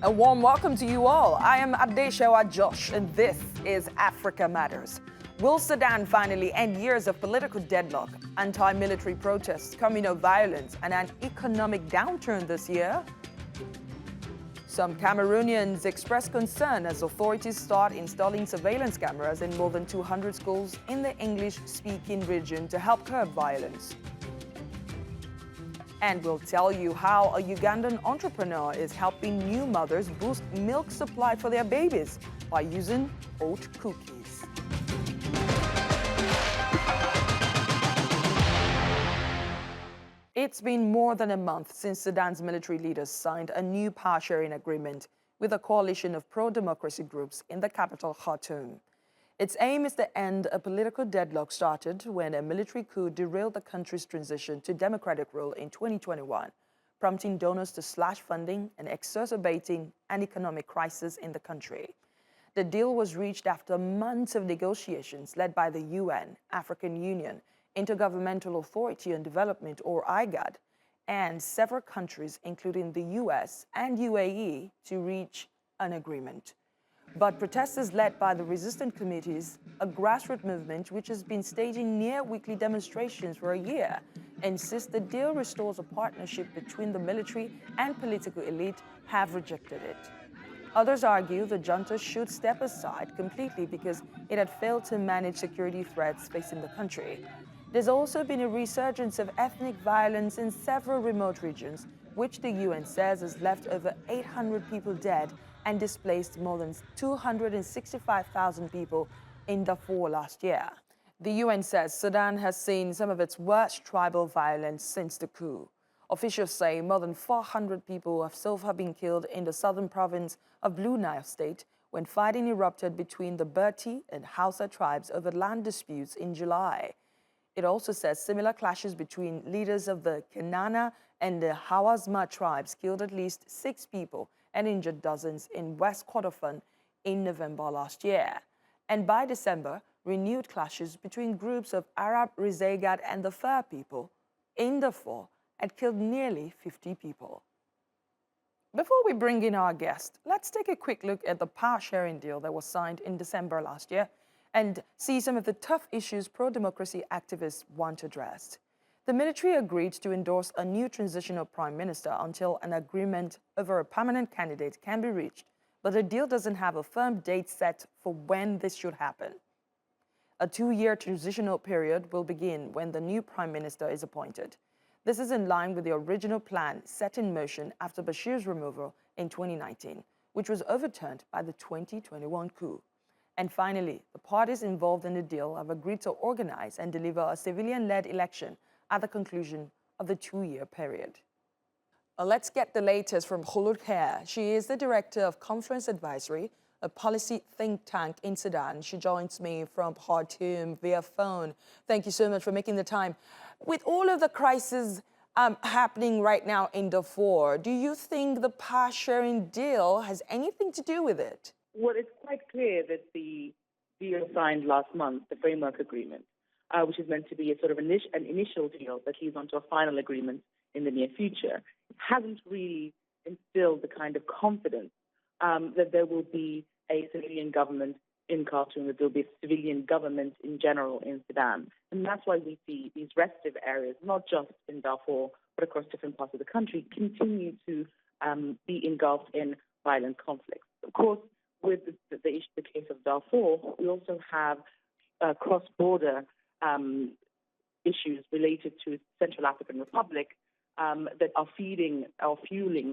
A warm welcome to you all. I am Adeshewa Josh, and this is Africa Matters. Will Sudan finally end years of political deadlock, anti-military protests, communal violence, and an economic downturn this year? Some Cameroonians express concern as authorities start installing surveillance cameras in more than 200 schools in the English-speaking region to help curb violence. And we'll tell you how a Ugandan entrepreneur is helping new mothers boost milk supply for their babies by using oat cookies. It's been more than a month since Sudan's military leaders signed a new power-sharing agreement with a coalition of pro-democracy groups in the capital, Khartoum. Its aim is to end a political deadlock started when a military coup derailed the country's transition to democratic rule in 2021, prompting donors to slash funding and exacerbating an economic crisis in the country. The deal was reached after months of negotiations led by the UN, African Union, Intergovernmental Authority on Development, or IGAD, and several countries, including the US and UAE, to reach an agreement. But protesters led by the resistant committees, a grassroots movement which has been staging near-weekly demonstrations for a year, insist the deal restores a partnership between the military and political elite, have rejected it. Others argue the junta should step aside completely because it had failed to manage security threats facing the country. There's also been a resurgence of ethnic violence in several remote regions, which the UN says has left over 800 people dead and displaced more than 265,000 people in Darfur last year. The UN says Sudan has seen some of its worst tribal violence since the coup. Officials say more than 400 people have so far been killed in the southern province of Blue Nile State when fighting erupted between the Berti and Hausa tribes over land disputes in July. It also says similar clashes between leaders of the Kenana and the Hawasma tribes killed at least 6 people and injured dozens in West Kordofan in November last year. And by December, renewed clashes between groups of Arab Rizagat and the Fur people in Darfur had killed nearly 50 people. Before we bring in our guest, let's take a quick look at the power-sharing deal that was signed in December last year and see some of the tough issues pro-democracy activists want addressed. The military agreed to endorse a new transitional prime minister until an agreement over a permanent candidate can be reached, but the deal doesn't have a firm date set for when this should happen. A 2-year transitional period will begin when the new prime minister is appointed. This is in line with the original plan set in motion after Bashir's removal in 2019, which was overturned by the 2021 coup. And finally, the parties involved in the deal have agreed to organize and deliver a civilian-led election at the conclusion of the 2-year period. Let's get the latest from Kholood Khair. She is the director of Confluence Advisory, a policy think tank in Sudan. She joins me from Khartoum via phone. Thank you so much for making the time. With all of the crises happening right now in Darfur, do you think the power-sharing deal has anything to do with it? Well, it's quite clear that the deal signed last month, the framework agreement, which is meant to be a sort of an initial deal that leads on to a final agreement in the near future, hasn't really instilled the kind of confidence that there will be a civilian government in Khartoum, that there will be a civilian government in general in Sudan. And that's why we see these restive areas, not just in Darfur, but across different parts of the country, continue to be engulfed in violent conflicts. Of course, with the case of Darfur, we also have cross-border issues related to Central African Republic that are fueling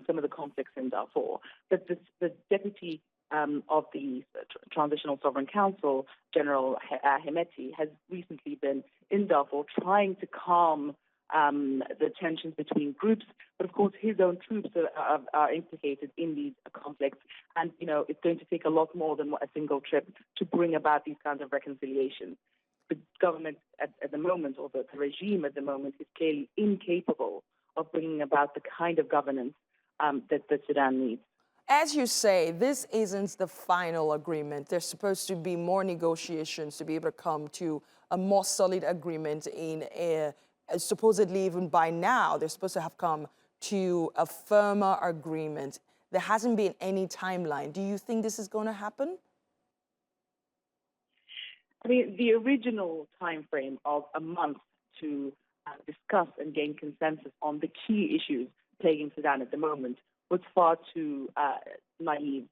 some of the conflicts in Darfur. But the deputy of the Transitional Sovereign Council, General Hemeti, has recently been in Darfur trying to calm the tensions between groups, but of course his own troops are implicated in these conflicts, and it's going to take a lot more than a single trip to bring about these kinds of reconciliations. The government at the moment, or the regime at the moment, is clearly incapable of bringing about the kind of governance that Sudan needs. As you say, this isn't the final agreement. There's supposed to be more negotiations to be able to come to a more solid agreement supposedly even by now, they're supposed to have come to a firmer agreement there hasn't been any timeline. Do you think this is going to happen? I mean, the original time frame of a month to discuss and gain consensus on the key issues plaguing Sudan at the moment was far too naive.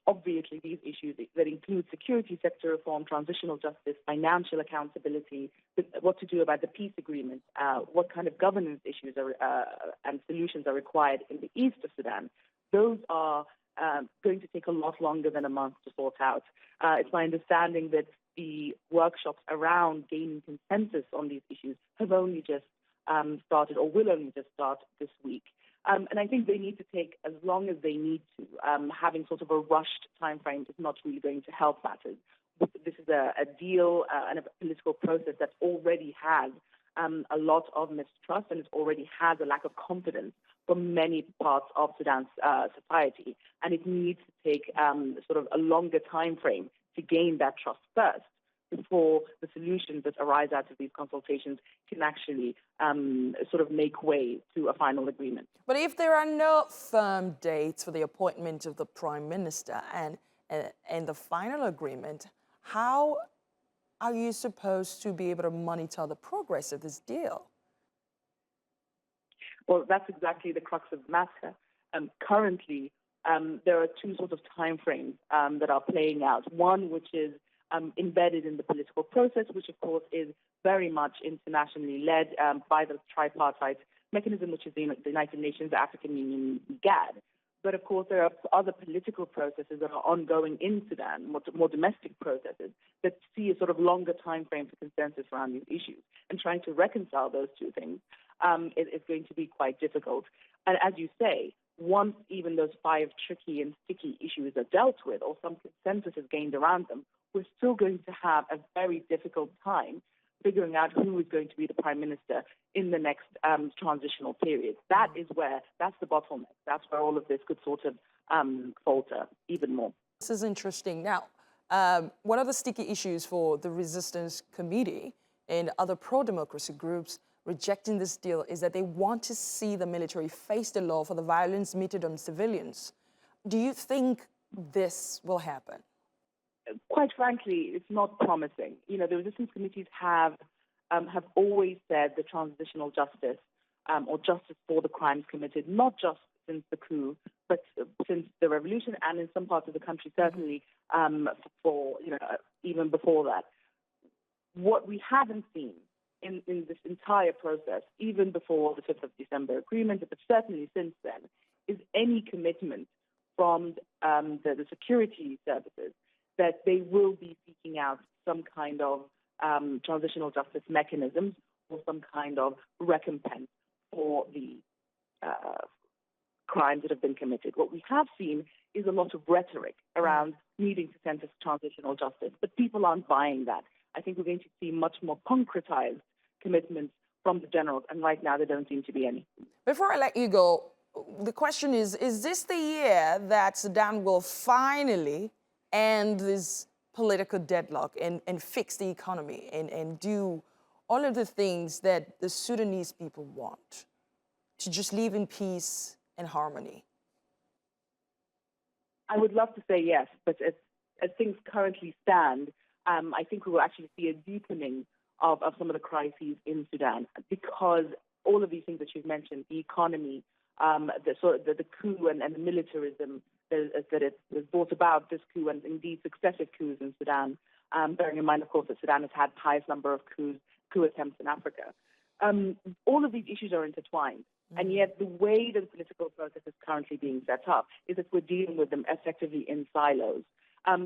Obviously, these issues that include security sector reform, transitional justice, financial accountability, what to do about the peace agreement, what kind of governance issues and solutions are required in the east of Sudan, those are going to take a lot longer than a month to sort out. It's my understanding that the workshops around gaining consensus on these issues have only just started or will only just start this week. And I think they need to take as long as they need to. Having sort of a rushed time frame is not really going to help matters. This is a deal and a political process that already has a lot of mistrust, and it already has a lack of confidence from many parts of Sudan's society. And it needs to take sort of a longer time frame to gain that trust first, before the solutions that arise out of these consultations can actually sort of make way to a final agreement. But if there are no firm dates for the appointment of the Prime Minister and the final agreement, how are you supposed to be able to monitor the progress of this deal? Well, that's exactly the crux of the matter. Currently, there are two sorts of timeframes that are playing out. One, which is embedded in the political process, which of course is very much internationally led by the tripartite mechanism, which is the United Nations, the African Union, GAD. But of course, there are other political processes that are ongoing in Sudan, more domestic processes, that see a sort of longer time frame for consensus around these issues. And trying to reconcile those two things is going to be quite difficult. And as you say, once even those 5 tricky and sticky issues are dealt with, or some consensus is gained around them, we're still going to have a very difficult time figuring out who is going to be the Prime Minister in the next transitional period. That's the bottleneck. That's where all of this could sort of falter even more. This is interesting. Now, one of the sticky issues for the Resistance Committee and other pro-democracy groups rejecting this deal is that they want to see the military face the law for the violence meted on civilians. Do you think this will happen? Quite frankly, it's not promising. You know, the resistance committees have always said the transitional justice or justice for the crimes committed, not just since the coup, but since the revolution, and in some parts of the country, certainly for even before that. What we haven't seen in this entire process, even before the 5th of December agreement, but certainly since then, is any commitment from the security services that they will be seeking out some kind of transitional justice mechanisms or some kind of recompense for the crimes that have been committed. What we have seen is a lot of rhetoric around needing to send transitional justice, but people aren't buying that. I think we're going to see much more concretized commitments from the generals, and right now there don't seem to be any. Before I let you go, the question is this the year that Sudan will finally end this political deadlock and fix the economy and do all of the things that the Sudanese people want, to just live in peace and harmony? I would love to say yes, but as things currently stand, I think we will actually see a deepening of some of the crises in Sudan, because all of these things that you've mentioned, the economy, the coup and the militarism that it was brought about, this coup and indeed successive coups in Sudan, bearing in mind, of course, that Sudan has had the highest number of coup attempts in Africa. All of these issues are intertwined. And yet the way that the political process is currently being set up is that we're dealing with them effectively in silos.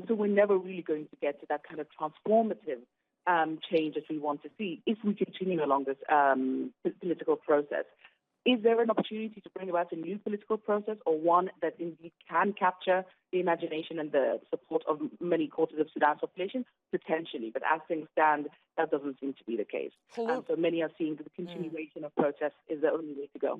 So we're never really going to get to that kind of transformative change that we want to see if we continue along this political process. Is there an opportunity to bring about a new political process, or one that indeed can capture the imagination and the support of many quarters of Sudan's population? Potentially, but as things stand, that doesn't seem to be the case. So many are seeing that the continuation of protests is the only way to go.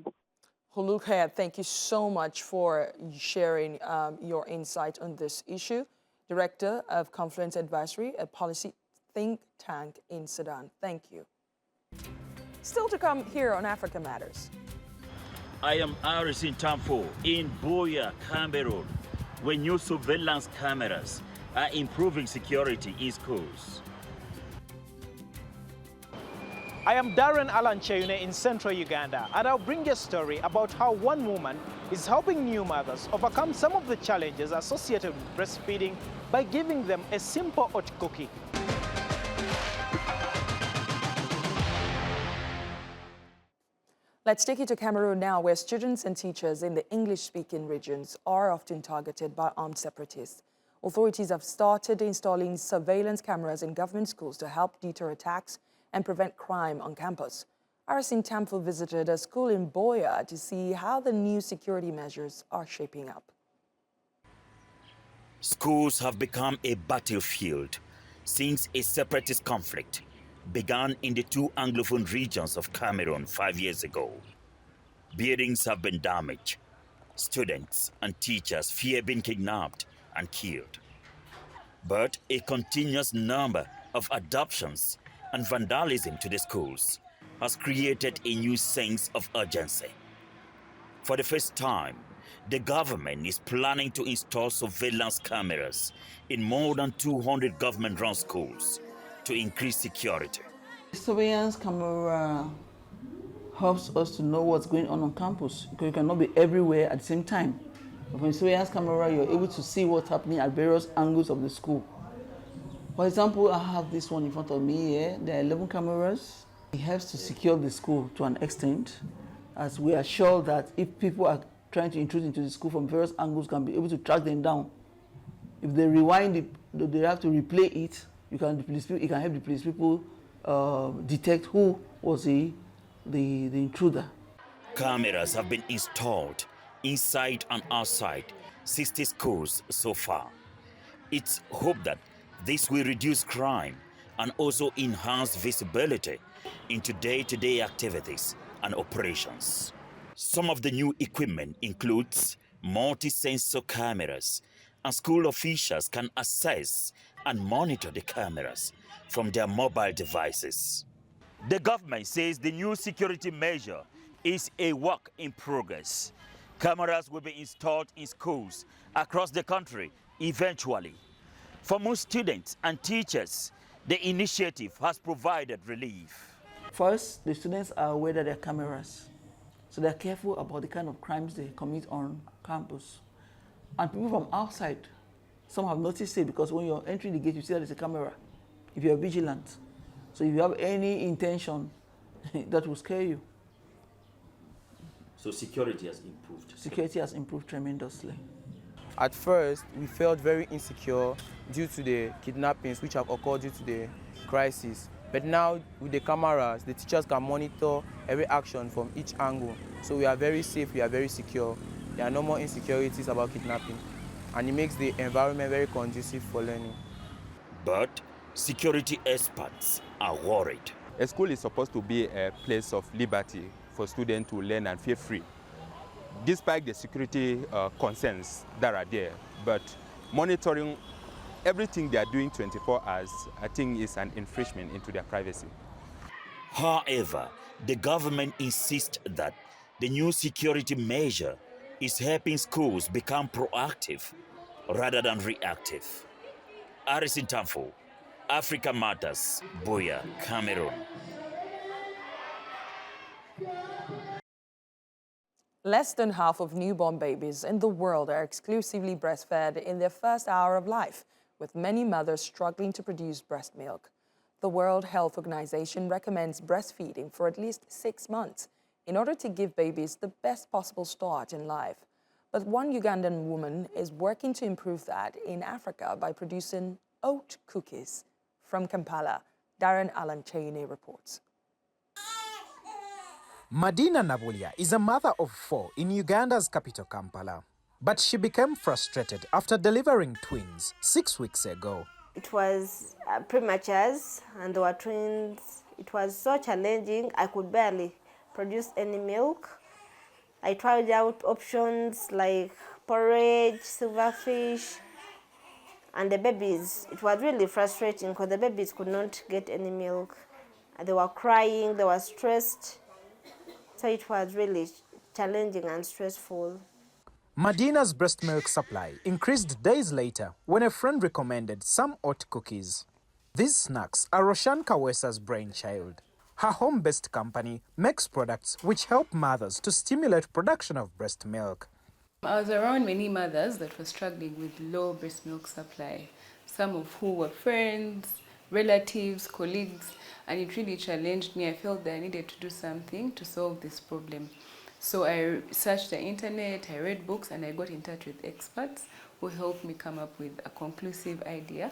Kholood Khair, thank you so much for sharing your insight on this issue. Director of Confluence Advisory, a policy think tank in Sudan. Thank you. Still to come here on Africa Matters. I am Arison Tamfo in Buea, Cameroon, where new surveillance cameras are improving security in schools. I am Darren Alancheune in central Uganda, and I'll bring you a story about how one woman is helping new mothers overcome some of the challenges associated with breastfeeding by giving them a simple oat cookie. Let's take you to Cameroon now, where students and teachers in the English-speaking regions are often targeted by armed separatists. Authorities have started installing surveillance cameras in government schools to help deter attacks and prevent crime on campus. Arison Tamfo visited a school in Buea to see how the new security measures are shaping up. Schools have become a battlefield since a separatist conflict began in the two Anglophone regions of Cameroon 5 years ago. Buildings have been damaged. Students and teachers fear being kidnapped and killed. But a continuous number of adoptions and vandalism to the schools has created a new sense of urgency. For the first time, the government is planning to install surveillance cameras in more than 200 government-run schools to increase security. Surveillance camera helps us to know what's going on campus, because you cannot be everywhere at the same time. With a surveillance camera, you're able to see what's happening at various angles of the school. For example, I have this one in front of me here. There are 11 cameras. It helps to secure the school to an extent, as we are sure that if people are trying to intrude into the school from various angles, can be able to track them down. If they rewind it, they have to replay it. It can help the police people detect who was the intruder. Cameras have been installed inside and outside 60 schools so far. It's hoped that this will reduce crime and also enhance visibility into day-to-day activities and operations. Some of the new equipment includes multi-sensor cameras, and school officials can access and monitor the cameras from their mobile devices. The government says the new security measure is a work in progress. Cameras will be installed in schools across the country eventually. For most students and teachers, the initiative has provided relief. First, the students are aware that there are cameras, so they're careful about the kind of crimes they commit on campus. And people from outside, some have noticed it, because when you're entering the gate, you see that there's a camera, if you're vigilant. So if you have any intention, that will scare you. So security has improved? Security has improved tremendously. At first, we felt very insecure due to the kidnappings which have occurred due to the crisis. But now, with the cameras, the teachers can monitor every action from each angle. So we are very safe, we are very secure. There are no more insecurities about kidnapping. And it makes the environment very conducive for learning. But security experts are worried. A school is supposed to be a place of liberty for students to learn and feel free, despite the security concerns that are there. But monitoring everything they are doing 24 hours, I think, is an infringement into their privacy. However, the government insists that the new security measure is helping schools become proactive rather than reactive. Arison Tamfo, Africa Matters, Buea, Cameroon. Less than half of newborn babies in the world are exclusively breastfed in their first hour of life, with many mothers struggling to produce breast milk. The World Health Organization recommends breastfeeding for at least 6 months in order to give babies the best possible start in life. But one Ugandan woman is working to improve that in Africa by producing oat cookies. From Kampala, Darren Alancheune reports. Madina Nabulia is a mother of 4 in Uganda's capital, Kampala. But she became frustrated after delivering twins 6 weeks ago. It was prematures and they were twins. It was so challenging, I could barely produce any milk. I tried out options like porridge, silverfish, and the babies. It was really frustrating because the babies could not get any milk. They were crying, they were stressed. So it was really challenging and stressful. Madina's breast milk supply increased days later when a friend recommended some oat cookies. These snacks are Roshan Kawesa's brainchild. Her home-based company makes products which help mothers to stimulate production of breast milk. I was around many mothers that were struggling with low breast milk supply, some of who were friends, relatives, colleagues, and it really challenged me. I felt that I needed to do something to solve this problem. So I searched the internet, I read books, and I got in touch with experts who helped me come up with a conclusive idea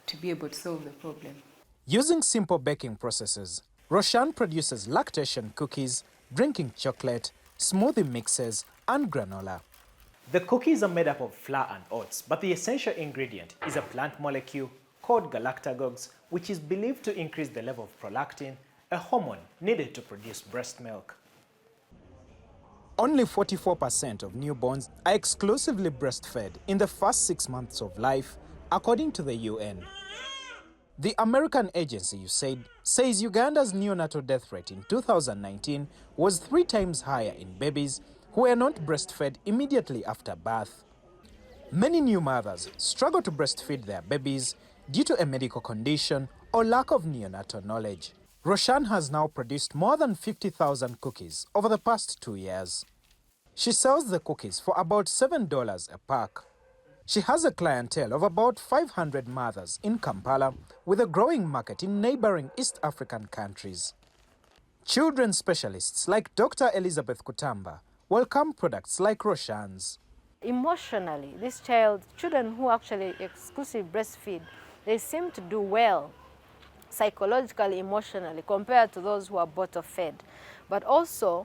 to be able to solve the problem. Using simple baking processes, Roshan produces lactation cookies, drinking chocolate, smoothie mixes, and granola. The cookies are made up of flour and oats, but the essential ingredient is a plant molecule called galactagogues, which is believed to increase the level of prolactin, a hormone needed to produce breast milk. Only 44% of newborns are exclusively breastfed in the first 6 months of life, according to the UN. The American agency, USAID, says Uganda's neonatal death rate in 2019 was 3 times higher in babies who were not breastfed immediately after birth. Many new mothers struggle to breastfeed their babies due to a medical condition or lack of neonatal knowledge. Roshan has now produced more than 50,000 cookies over the past 2 years. She sells the cookies for about $7 a pack. She has a clientele of about 500 mothers in Kampala, with a growing market in neighboring East African countries. Children's specialists like Dr. Elizabeth Kutamba welcome products like Roshan's. Emotionally, children who actually exclusive breastfeed, they seem to do well psychologically, emotionally, compared to those who are bottle fed. But also,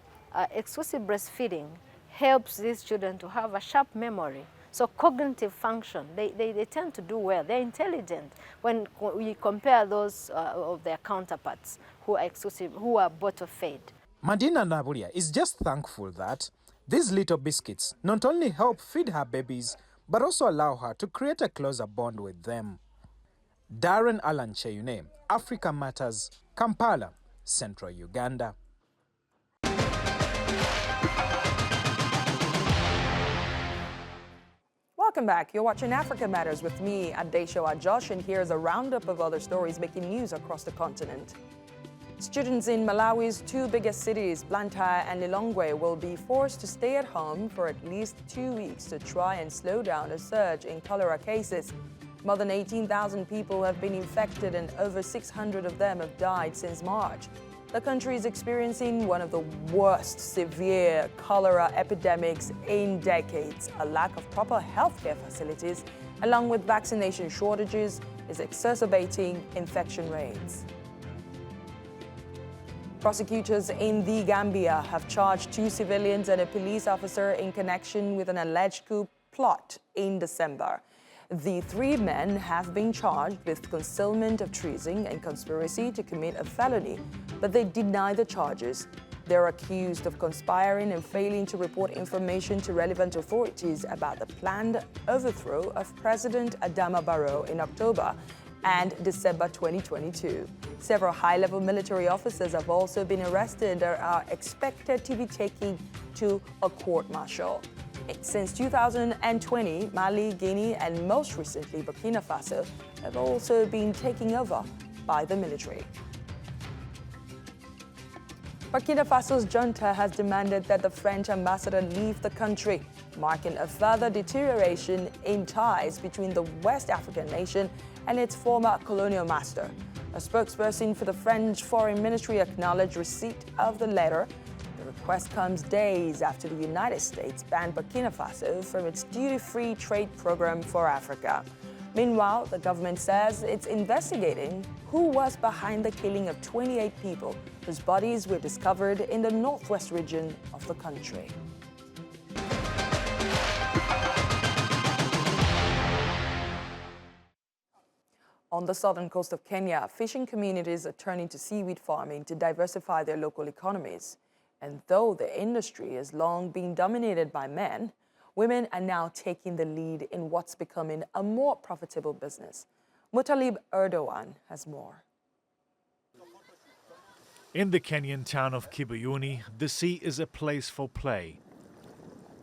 exclusive breastfeeding helps these children to have a sharp memory. So cognitive function, they tend to do well. They're intelligent when we compare those of their counterparts who are bottle fed. Madina Nabulia is just thankful that these little biscuits not only help feed her babies, but also allow her to create a closer bond with them. Darren Alan Cheyune, Africa Matters, Kampala, Central Uganda. Welcome back. You're watching Africa Matters with me, Adeshowa Josh, and here's a roundup of other stories making news across the continent. Students in Malawi's 2 biggest cities, Blantyre and Lilongwe, will be forced to stay at home for at least 2 weeks to try and slow down a surge in cholera cases. More than 18,000 people have been infected and over 600 of them have died since March. The country is experiencing one of the worst severe cholera epidemics in decades. A lack of proper healthcare facilities, along with vaccination shortages, is exacerbating infection rates. Prosecutors in the Gambia have charged 2 civilians and a police officer in connection with an alleged coup plot in December. The 3 men have been charged with concealment of treason and conspiracy to commit a felony, but they deny the charges. They're accused of conspiring and failing to report information to relevant authorities about the planned overthrow of President Adama Barrow in October and December 2022. Several high-level military officers have also been arrested and are expected to be taken to a court-martial. Since 2020, Mali, Guinea, and most recently Burkina Faso have also been taken over by the military. Burkina Faso's junta has demanded that the French ambassador leave the country, marking a further deterioration in ties between the West African nation and its former colonial master. A spokesperson for the French Foreign Ministry acknowledged receipt of the letter. The request comes days after the United States banned Burkina Faso from its duty-free trade program for Africa. Meanwhile, the government says it's investigating who was behind the killing of 28 people whose bodies were discovered in the northwest region of the country. On the southern coast of Kenya, fishing communities are turning to seaweed farming to diversify their local economies. And though the industry has long been dominated by men, women are now taking the lead in what's becoming a more profitable business. Mutalib Erdogan has more. In the Kenyan town of Kibuyuni, the sea is a place for play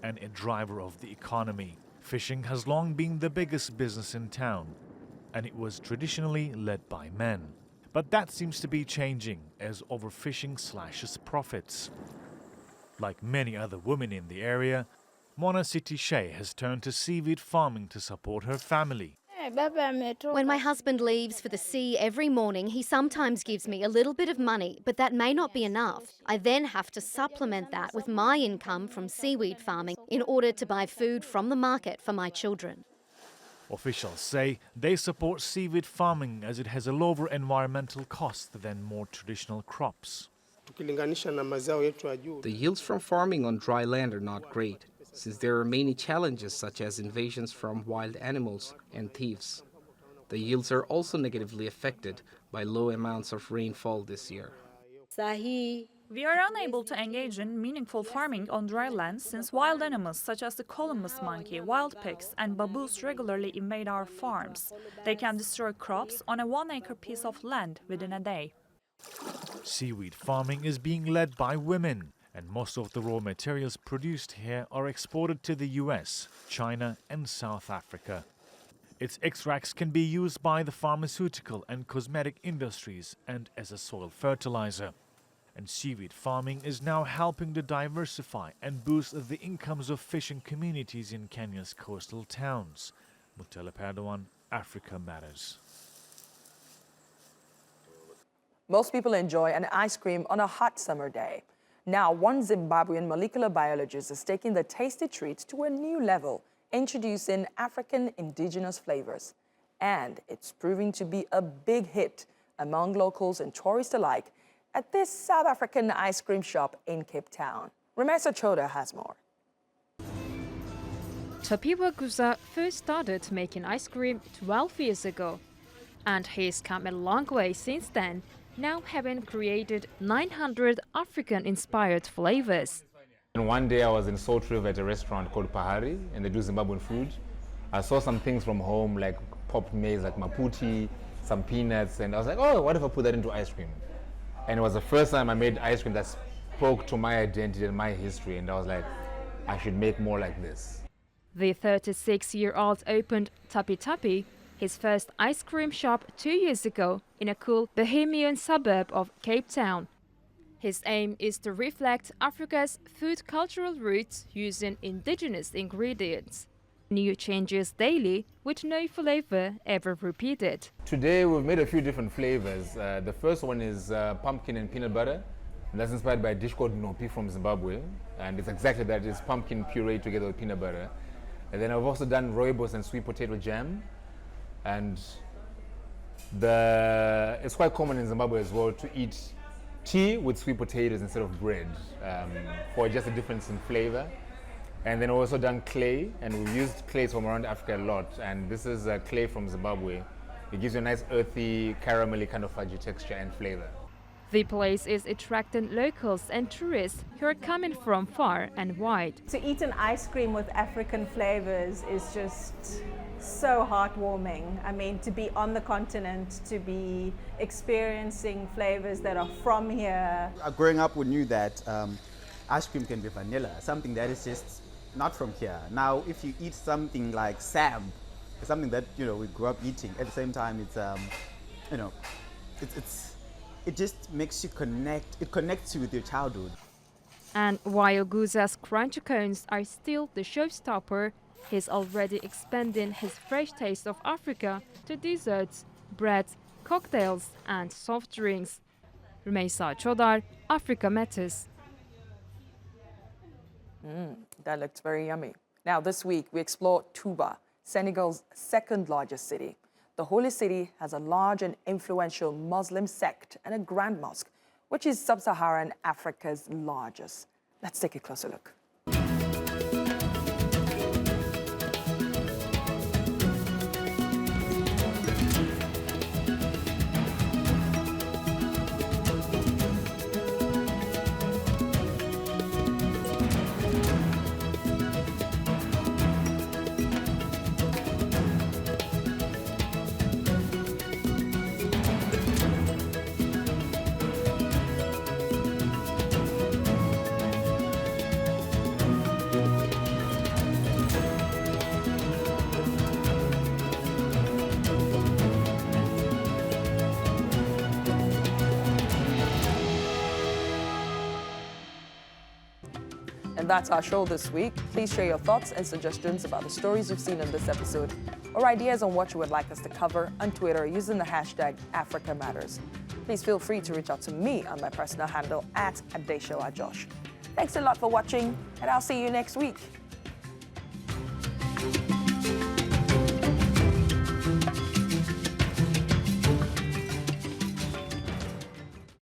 and a driver of the economy. Fishing has long been the biggest business in town, and it was traditionally led by men. But that seems to be changing as overfishing slashes profits. Like many other women in the area, Mona Sitishe has turned to seaweed farming to support her family. When my husband leaves for the sea every morning, he sometimes gives me a little bit of money, but that may not be enough. I then have to supplement that with my income from seaweed farming in order to buy food from the market for my children. Officials say they support seaweed farming as it has a lower environmental cost than more traditional crops. The yields from farming on dry land are not great, since there are many challenges such as invasions from wild animals and thieves. The yields are also negatively affected by low amounts of rainfall this year. We are unable to engage in meaningful farming on dry land since wild animals such as the Columbus monkey, wild pigs and baboons regularly invade our farms. They can destroy crops on a 1-acre piece of land within a day. Seaweed farming is being led by women, and most of the raw materials produced here are exported to the US, China and South Africa. Its extracts can be used by the pharmaceutical and cosmetic industries and as a soil fertilizer. And seaweed farming is now helping to diversify and boost the incomes of fishing communities in Kenya's coastal towns. Mutala Padawan, Africa Matters. Most people enjoy an ice cream on a hot summer day. Now, one Zimbabwean molecular biologist is taking the tasty treat to a new level, introducing African indigenous flavors. And it's proving to be a big hit among locals and tourists alike at this South African ice cream shop in Cape Town. Remesa Choda has more. Tapiwa Guza first started making ice cream 12 years ago, and he's come a long way since then, now having created 900 African-inspired flavors. And one day I was in Salt River at a restaurant called Pahari, and they do Zimbabwean food. I saw some things from home, like popped maize, like maputi, some peanuts, and I was like, oh, what if I put that into ice cream? And it was the first time I made ice cream that spoke to my identity and my history, and I was like, I should make more like this. The 36-year-old opened Tapi Tapi, his first ice cream shop 2 years ago in a cool Bohemian suburb of Cape Town. His aim is to reflect Africa's food cultural roots using indigenous ingredients. New changes daily, with no flavor ever repeated. Today we've made a few different flavors. The first one is pumpkin and peanut butter. And that's inspired by a dish called nopi from Zimbabwe. And it's exactly that, it's pumpkin puree together with peanut butter. And then I've also done rooibos and sweet potato jam. And it's quite common in Zimbabwe as well to eat tea with sweet potatoes instead of bread, for just a difference in flavor. And then I've also done clay, and we've used clays from around Africa a lot. And this is clay from Zimbabwe. It gives you a nice earthy, caramelly kind of fudgy texture and flavor. The place is attracting locals and tourists who are coming from far and wide. To eat an ice cream with African flavors is just so heartwarming. I mean, to be on the continent, to be experiencing flavors that are from here. Growing up, we knew that ice cream can be vanilla, something that is just not from here. Now, if you eat something like Sam, it's something that we grew up eating. At the same time, it just makes you connect. It connects you with your childhood. And while Guza's crunchy cones are still the showstopper, he's already expanding his fresh taste of Africa to desserts, breads, cocktails, and soft drinks. Rumeisa Chodar, Africa Matters. That looks very yummy. Now, this week, we explore Touba, Senegal's second largest city. The holy city has a large and influential Muslim sect and a grand mosque, which is sub-Saharan Africa's largest. Let's take a closer look. And that's our show this week. Please share your thoughts and suggestions about the stories you've seen in this episode, or ideas on what you would like us to cover on Twitter using the hashtag #AfricaMatters. Please feel free to reach out to me on my personal handle @AdeshowaJosh. Thanks a lot for watching, and I'll see you next week.